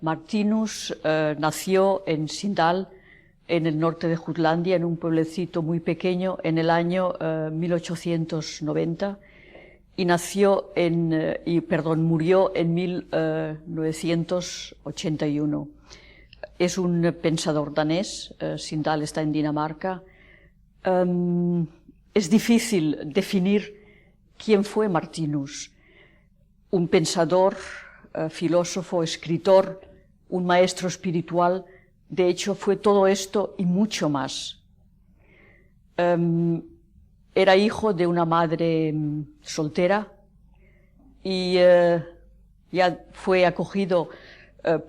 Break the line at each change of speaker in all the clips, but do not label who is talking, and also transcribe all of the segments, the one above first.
Martinus nació en Sindal, en el norte de Jutlandia, en un pueblecito muy pequeño, en el año 1890, y murió en 1981. Es un pensador danés. Sindal está en Dinamarca. Es difícil definir quién fue Martinus. Un pensador, filósofo, escritor, un maestro espiritual. De hecho, fue todo esto y mucho más. Era hijo de una madre soltera y ya fue acogido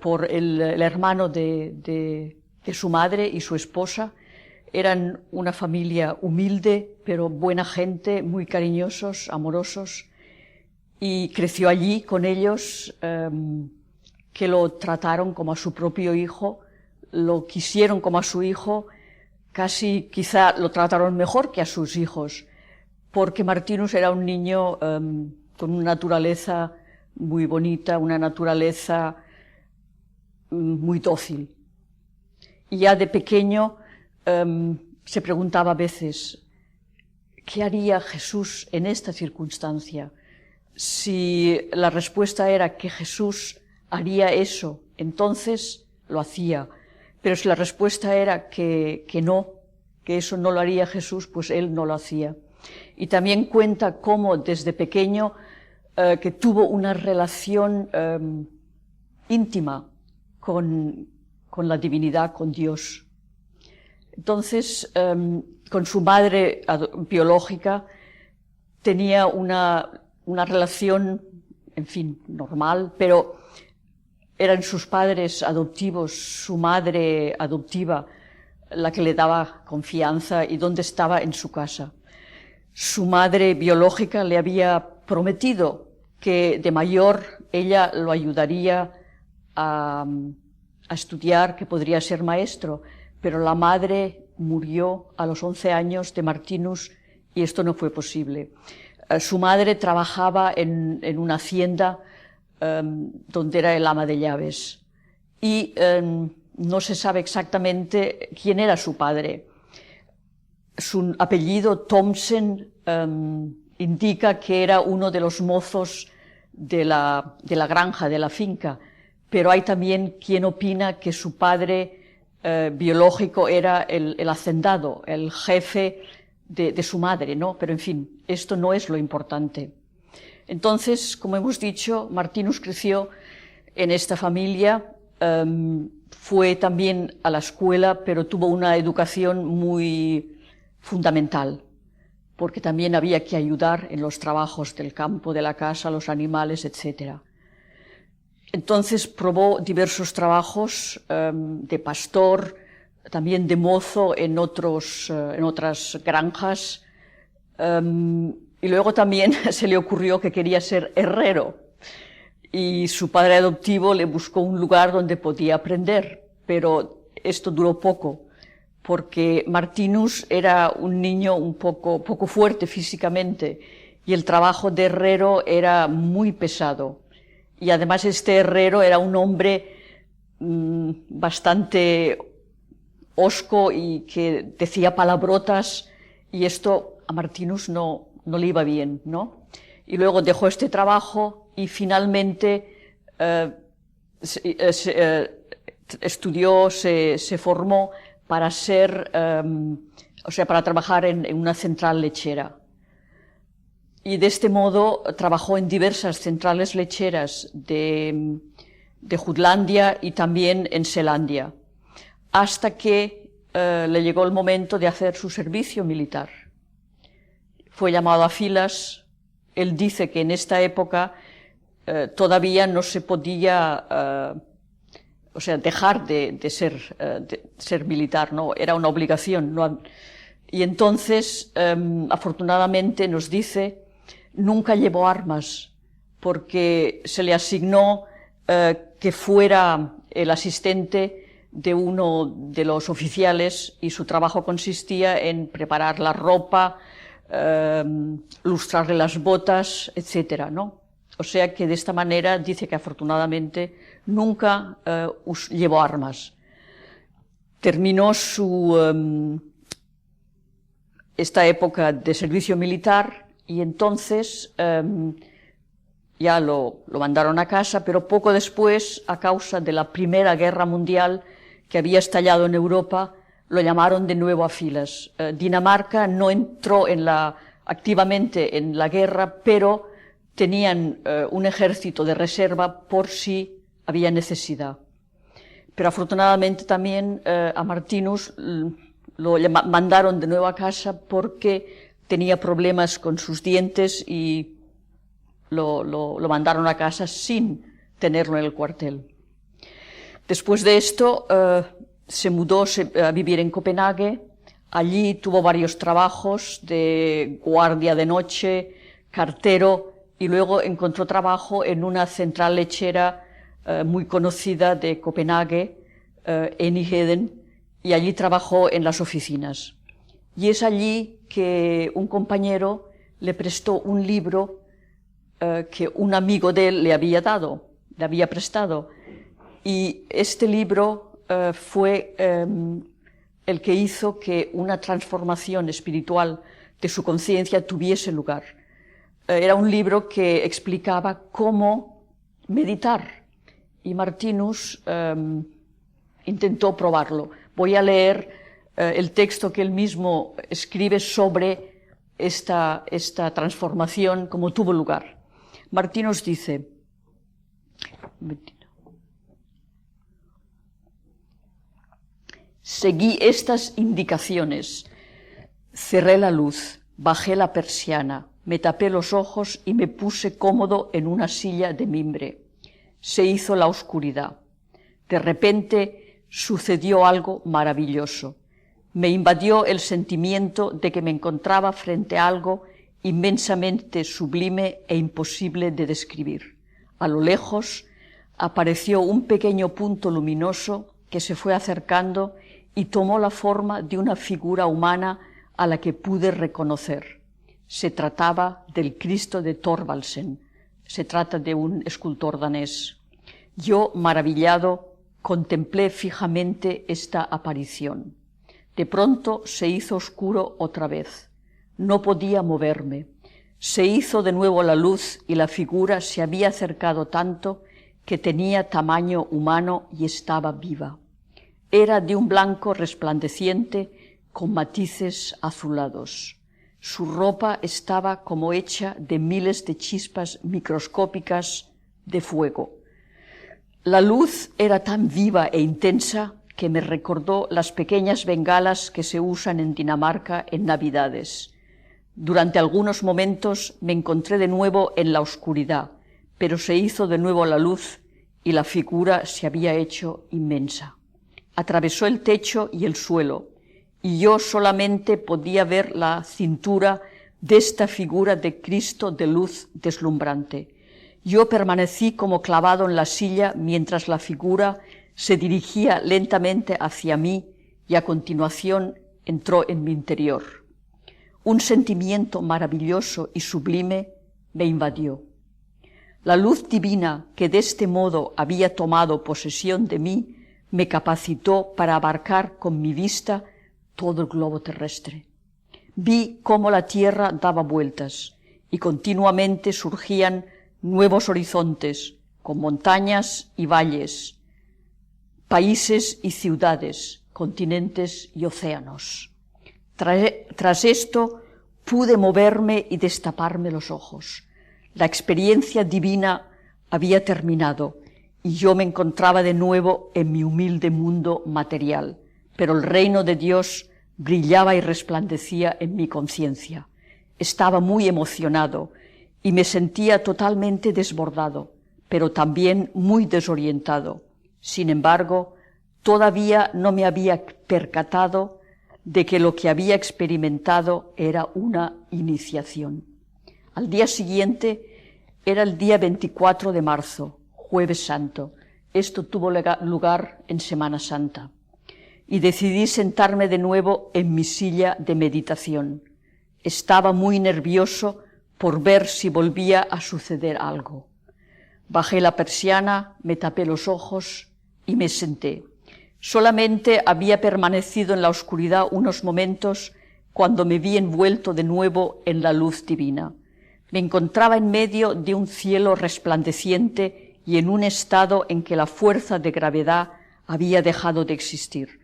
por el hermano de su madre y su esposa. Eran una familia humilde, pero buena gente, muy cariñosos, amorosos, y creció allí con ellos, que lo trataron como a su propio hijo, lo quisieron como a su hijo, casi quizá lo trataron mejor que a sus hijos, porque Martinus era un niño con una naturaleza muy bonita, una naturaleza muy dócil. Y ya de pequeño se preguntaba a veces, ¿qué haría Jesús en esta circunstancia? Si la respuesta era que Jesús haría eso, entonces lo hacía. Pero si la respuesta era que no, que eso no lo haría Jesús, pues él no lo hacía. Y también cuenta cómo desde pequeño que tuvo una relación íntima con la divinidad, con Dios. Entonces, con su madre biológica tenía una relación, en fin, normal, pero eran sus padres adoptivos, su madre adoptiva, la que le daba confianza y donde estaba en su casa. Su madre biológica le había prometido que de mayor ella lo ayudaría a estudiar, que podría ser maestro, pero la madre murió a los 11 años de Martinus y esto no fue posible. Su madre trabajaba en una hacienda donde era el ama de llaves y no se sabe exactamente quién era su padre. Su apellido Thomsen indica que era uno de los mozos de la granja, de la finca, pero hay también quien opina que su padre biológico era el hacendado, el jefe de su madre, ¿no? Pero en fin, esto no es lo importante. Entonces, como hemos dicho, Martinus creció en esta familia, fue también a la escuela, pero tuvo una educación muy fundamental, porque también había que ayudar en los trabajos del campo, de la casa, los animales, etc. Entonces probó diversos trabajos de pastor, también de mozo en otras granjas, y luego también se le ocurrió que quería ser herrero, y su padre adoptivo le buscó un lugar donde podía aprender, pero esto duró poco, porque Martinus era un niño un poco fuerte físicamente, y el trabajo de herrero era muy pesado. Y además este herrero era un hombre bastante hosco y que decía palabrotas, y esto a Martinus no le iba bien, ¿no? Y luego dejó este trabajo y finalmente estudió, se formó para para trabajar en una central lechera. Y de este modo trabajó en diversas centrales lecheras de Jutlandia y también en Selandia, hasta que le llegó el momento de hacer su servicio militar. Fue llamado a filas. Él dice que en esta época todavía no se podía dejar de ser militar, ¿no? Era una obligación, ¿no? Y entonces, afortunadamente, nos dice, nunca llevó armas, porque se le asignó que fuera el asistente de uno de los oficiales y su trabajo consistía en preparar la ropa, lustrarle las botas, etcétera, ¿no? O sea que de esta manera dice que afortunadamente nunca llevó armas. Terminó esta época de servicio militar y entonces ya lo mandaron a casa, pero poco después, a causa de la Primera Guerra Mundial que había estallado en Europa, lo llamaron de nuevo a filas. Dinamarca no entró activamente en la guerra, pero tenían un ejército de reserva por si había necesidad. Pero afortunadamente también a Martinus lo mandaron de nuevo a casa porque tenía problemas con sus dientes y lo mandaron a casa sin tenerlo en el cuartel. Después de esto se mudó a vivir en Copenhague. Allí tuvo varios trabajos de guardia de noche, cartero, y luego encontró trabajo en una central lechera muy conocida de Copenhague, Enigheden, y allí trabajó en las oficinas. Y es allí que un compañero le prestó un libro que un amigo de él le había prestado. Y este libro fue el que hizo que una transformación espiritual de su conciencia tuviese lugar. Era un libro que explicaba cómo meditar y Martinus intentó probarlo. Voy a leer el texto que él mismo escribe sobre esta transformación, cómo tuvo lugar. Martinus dice: seguí estas indicaciones, cerré la luz, bajé la persiana, me tapé los ojos y me puse cómodo en una silla de mimbre. Se hizo la oscuridad. De repente sucedió algo maravilloso. Me invadió el sentimiento de que me encontraba frente a algo inmensamente sublime e imposible de describir. A lo lejos apareció un pequeño punto luminoso que se fue acercando y tomó la forma de una figura humana a la que pude reconocer. Se trataba del Cristo de Thorvaldsen. Se trata de un escultor danés. Yo, maravillado, contemplé fijamente esta aparición. De pronto se hizo oscuro otra vez. No podía moverme. Se hizo de nuevo la luz y la figura se había acercado tanto que tenía tamaño humano y estaba viva. Era de un blanco resplandeciente con matices azulados. Su ropa estaba como hecha de miles de chispas microscópicas de fuego. La luz era tan viva e intensa que me recordó las pequeñas bengalas que se usan en Dinamarca en Navidades. Durante algunos momentos me encontré de nuevo en la oscuridad, pero se hizo de nuevo la luz y la figura se había hecho inmensa. Atravesó el techo y el suelo, y yo solamente podía ver la cintura de esta figura de Cristo de luz deslumbrante. Yo permanecí como clavado en la silla mientras la figura se dirigía lentamente hacia mí y a continuación entró en mi interior. Un sentimiento maravilloso y sublime me invadió. La luz divina que de este modo había tomado posesión de mí me capacitó para abarcar con mi vista todo el globo terrestre. Vi cómo la tierra daba vueltas y continuamente surgían nuevos horizontes con montañas y valles, países y ciudades, continentes y océanos. Tras esto pude moverme y destaparme los ojos. La experiencia divina había terminado y yo me encontraba de nuevo en mi humilde mundo material, pero el reino de Dios brillaba y resplandecía en mi conciencia. Estaba muy emocionado y me sentía totalmente desbordado, pero también muy desorientado. Sin embargo, todavía no me había percatado de que lo que había experimentado era una iniciación. Al día siguiente era el día 24 de marzo, Jueves Santo. Esto tuvo lugar en Semana Santa. Y decidí sentarme de nuevo en mi silla de meditación. Estaba muy nervioso por ver si volvía a suceder algo. Bajé la persiana, me tapé los ojos y me senté. Solamente había permanecido en la oscuridad unos momentos cuando me vi envuelto de nuevo en la luz divina. Me encontraba en medio de un cielo resplandeciente y en un estado en que la fuerza de gravedad había dejado de existir.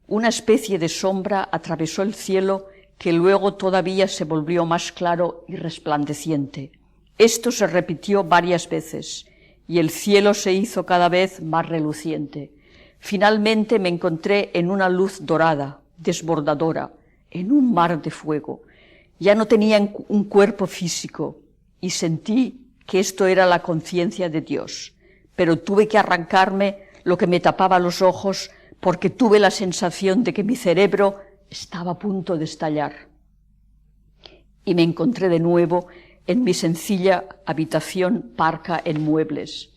Una especie de sombra atravesó el cielo que luego todavía se volvió más claro y resplandeciente. Esto se repitió varias veces y el cielo se hizo cada vez más reluciente. Finalmente me encontré en una luz dorada, desbordadora, en un mar de fuego. Ya no tenía un cuerpo físico y sentí que esto era la conciencia de Dios, pero tuve que arrancarme lo que me tapaba los ojos porque tuve la sensación de que mi cerebro estaba a punto de estallar. Y me encontré de nuevo en mi sencilla habitación parca en muebles.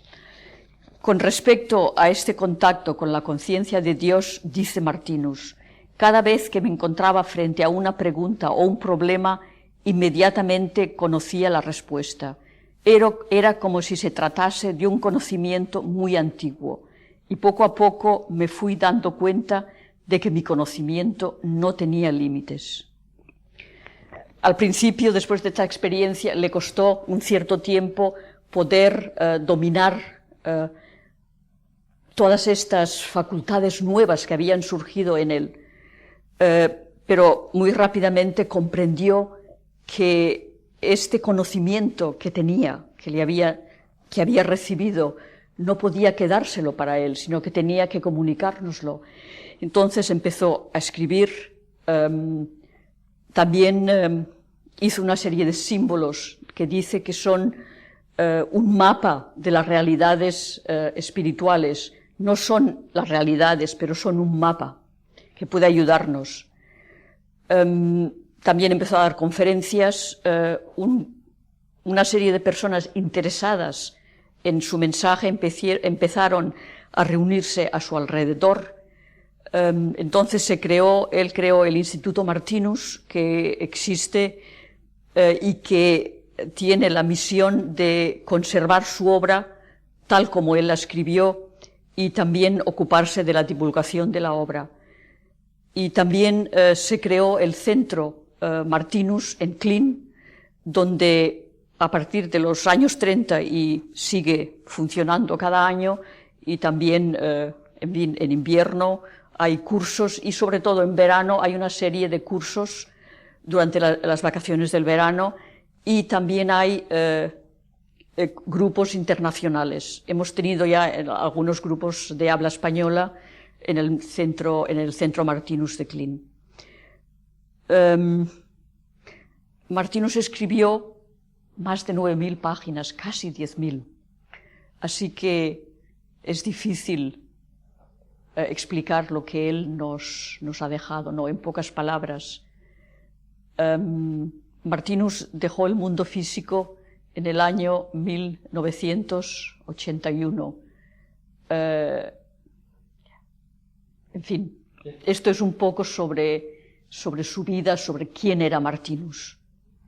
Con respecto a este contacto con la conciencia de Dios, dice Martinus, cada vez que me encontraba frente a una pregunta o un problema, inmediatamente conocía la respuesta. Era como si se tratase de un conocimiento muy antiguo, y poco a poco me fui dando cuenta de que mi conocimiento no tenía límites. Al principio, después de esta experiencia, le costó un cierto tiempo poder dominar todas estas facultades nuevas que habían surgido en él, pero muy rápidamente comprendió que este conocimiento que tenía, que había recibido, no podía quedárselo para él, sino que tenía que comunicárnoslo. Entonces empezó a escribir, también hizo una serie de símbolos que dice que son un mapa de las realidades espirituales. No son las realidades, pero son un mapa que puede ayudarnos. También empezó a dar conferencias, una serie de personas interesadas en su mensaje empezaron a reunirse a su alrededor. Entonces él creó el Instituto Martinus, que existe y que tiene la misión de conservar su obra tal como él la escribió y también ocuparse de la divulgación de la obra. Y también se creó el Centro Martinus en Klin, donde a partir de los años 30 y sigue funcionando cada año, y también en invierno hay cursos y sobre todo en verano hay una serie de cursos durante las vacaciones del verano, y también hay grupos internacionales. Hemos tenido ya algunos grupos de habla española en el Centro Martinus de Klin. Martinus escribió más de 9.000 páginas, casi 10.000. Así que es difícil explicar lo que él nos ha dejado, ¿no? En pocas palabras. Martinus dejó el mundo físico en el año 1981. En fin, esto es un poco sobre su vida, sobre quién era Martinus.